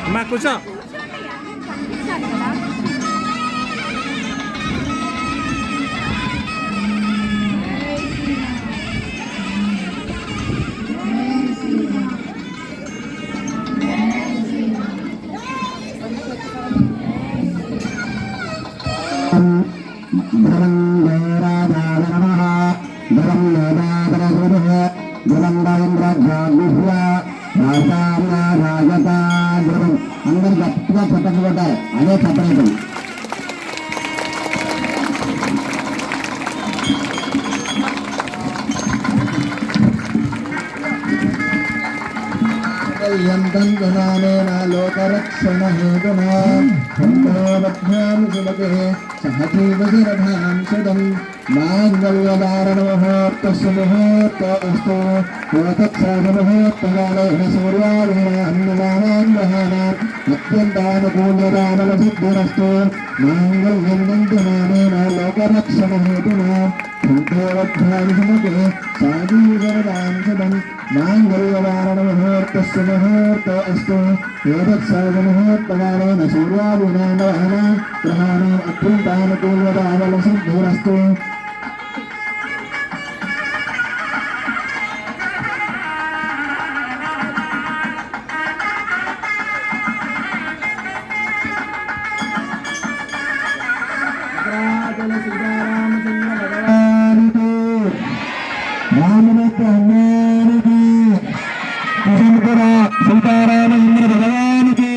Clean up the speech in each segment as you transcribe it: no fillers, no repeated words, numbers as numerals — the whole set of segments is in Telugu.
అమ్మా కూర్చో. అందరు గట్టిగా చప్పట్లు కొట్టారు. అదే చప్పట్లు. లోకరక్షణ హేతునా సహజీవశరథాం శతం మాంగళ్యధారణముహూర్తస్సు ముహూర్తోస్తు తత్సాధముహూర్తకాలేన సూర్యాభిమాన్యమానాన్ అత్యంతానుకూల్యదానవసిద్ధిరస్తు మాంగళ్యం దంతునానేన లోకరక్షణ హేతునా సంతోవధ్యానిసుమతే సాధీవరదాం శతం మాంగళ్యధారణముహూర్తస్సు ముహూర్తోస్తు ఏతత్సాధముహూర్తకాలేన సూర్యాభిమానవహనాన్ గ్రహాణాం అత్యంతానుకూల్యదానవసిద్ధిరస్తు. సీతారామచంద్ర భగవానికి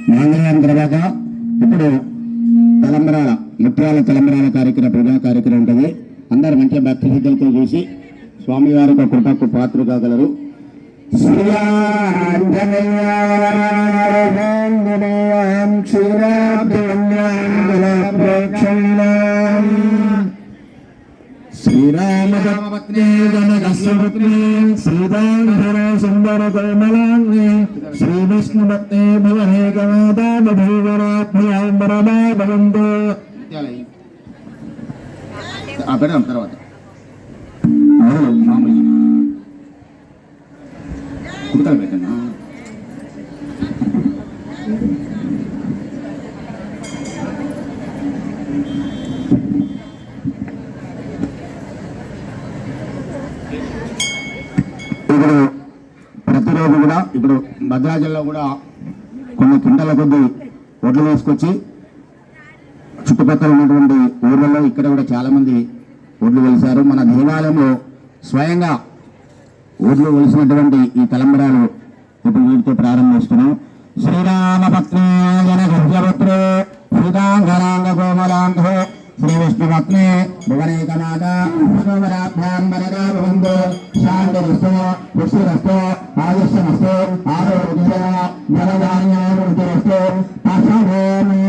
మంగళవారం తర్వాత ఇప్పుడు తలంబరాల ముత్యాల తలంబరాల కార్యక్రమం పూజా కార్యక్రమం ఉంటుంది. అందరు మంచిగా భక్తి శ్రద్ధలతో చూసి స్వామివారి యొక్క కృపకు పాత్ర కాగలరు. శ్రీరామపత్ని జనకస్వపత్ని శ్రీరామధర సుందర కోమలాంగి శ్రీ విష్ణుపత్ని భువనేకమాతా బభూవరాత్మయాంబరమా భవంతు. పెడదాం తర్వాత మామూలు కుర్తాలు పెట్టాను. ఇప్పుడు ప్రతిరోజు కూడా ఇప్పుడు భద్రాచలంలో కూడా కొన్ని కింటల కొద్ది ఒడ్లు వేసుకొచ్చి చుట్టుపక్కల ఉన్నటువంటి ఊర్లలో ఇక్కడ కూడా చాలామంది ఒడ్లు వెలిశారు. మన దేవాలయంలో స్వయంగా ఊర్లో వెలిసినటువంటి ఈ తలంబరాలు ఇప్పుడు వీటితో ప్రారంభిస్తున్నాం. శ్రీరామపత్ని జనగృహ్యపుత్రే సీతాంగరాంగ కోమలాంగ శ్రీ విష్ణుపత్ని భువనేకమాత భగవరాభ్యాం వరదా భవంతు. శాంతిరస్తు పుష్టిరస్తు ఆయుష్యమస్తు ఆరోగ్య ధనధాన్యాభివృద్ధిరస్తు. పశుభూమి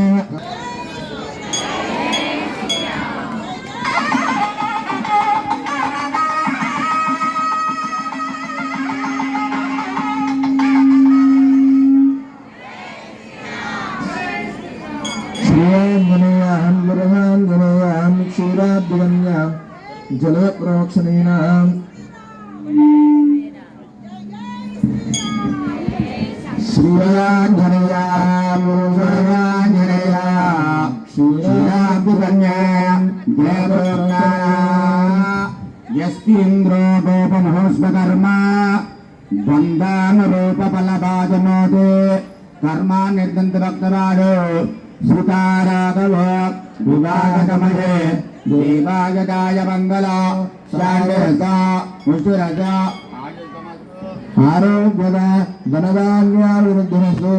శ్రీయాంజనేయాం గృహాంజనేయాం క్షీరాబ్దిగమ్యాం జలప్రోక్షణీనాం శ్రీయాంజనేయాం గృహాంజనేయాం క్షీరాబ్దిగమ్యాం యస్తింద్రోపమహోస్మకర్మ ద్వందానురూపఫలభాజనోదే కర్మా నిర్దంత భక్తవాడు సుతారాఘవ వివాహకమయే దేవాయకాయ మంగళ శాంతిరస పుష్టిరస ఆరోగ్యద ధనధాన్యాభివృద్ధిరస్తు.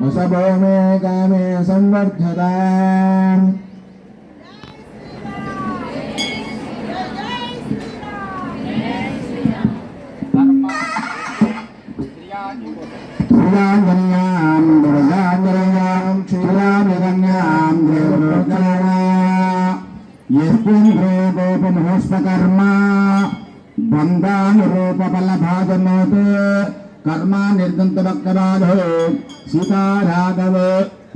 వసభోమే కామే సంవర్ధత. శ్రీయాంజనేయ यस्मिन् बन्धानुरूपफलभाजनोत् कर्मा निर्दन्तभक्तबाधो सीता राघव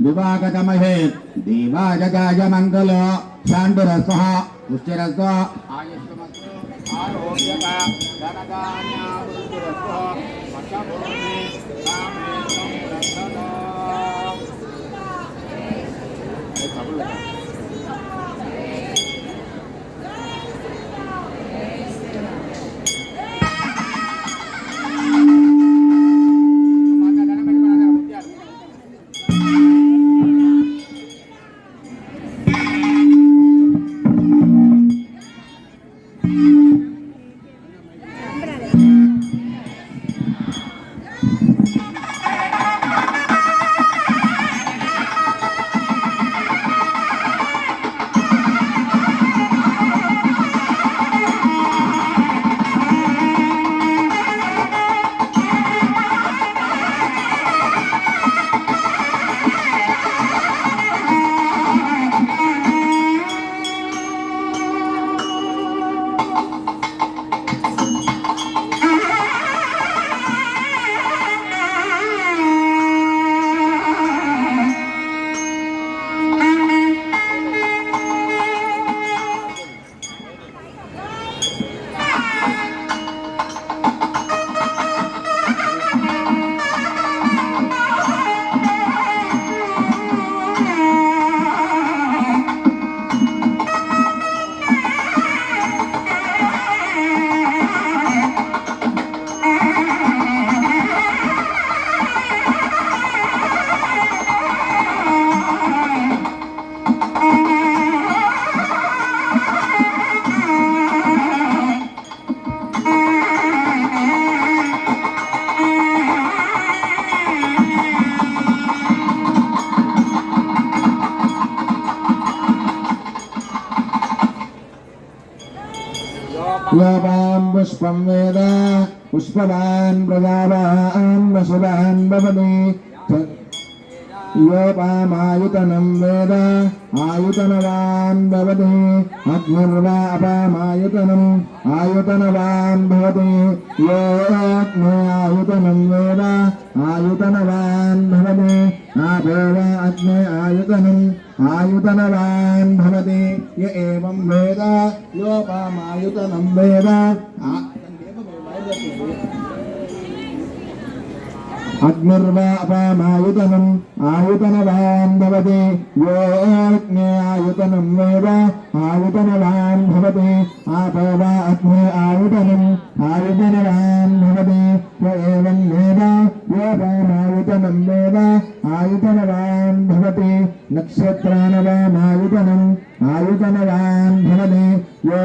विवाहतमहे देवाजगाय मङ्गलो शाण्डुरस्वः पुष्टिरस्व आयुष्मस्तु आरोग्यता धनधान्यावृद्धिरस्व वशभूमि कामे संरक्षण योपां पुष्पं वेद पुष्पवान् प्रजावान् वशुवान् भवति योपामायुतनं वेद आयुतनवान् भवति अग्निर्वा अपामायुतनम् आयुतनवान् भवति यो अग्ने आयुतनं वेद आयुतनवान् भवति आपो वा अग्ने आयुतनम् आयुतनवान् भवति य एवं वेद योपामायुतनं वेद अग्निर्वा अपामायुतनम् आयुतनवान् भवति यो अग्ने आयुतनं वेद आयुतनवान् भवति आपो वा अग्ने आयुतनम् आयुतनवान् भवति य एवं वेद योपामायुतनं वेद आयुतनवान् भवति नक्षत्रानवामायुतनम् आयुतनवान् भवति यो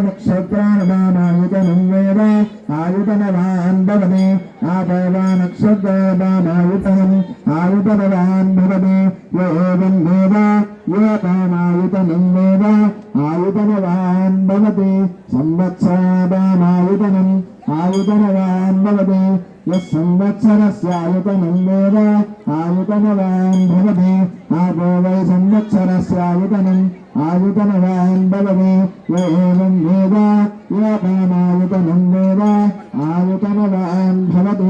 नक्षत्रानवामायुतनं वेद आयुतनवान् भवति आपो वा नक्षत्रानवामायुतनम् आयुतनवान् भवति य एवं वेद योपामायुतनं वेद आयुतनवान् भवति संवत्सरावामायुतनम् आयुतनवान् भवति यः संवत्सरस्य आयुतनं वेद आयुतनवान् भवति आपो वै संवत्सरस्य आयुतनम् आयुतनवान् भवति य एवं वेद योपामायुतनं वेद आयुतनवान् भवति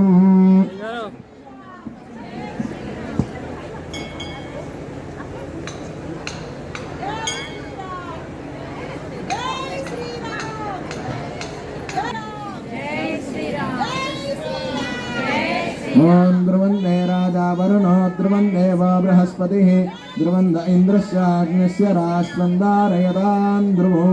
ओम ध्रुवन्ते राजा वरुणो ध्रुवन्देव बृहस्पतिः ध्रुवन्त इन्द्रस्य अग्निस्य राष्ट्रं धारयतान् ध्रुवो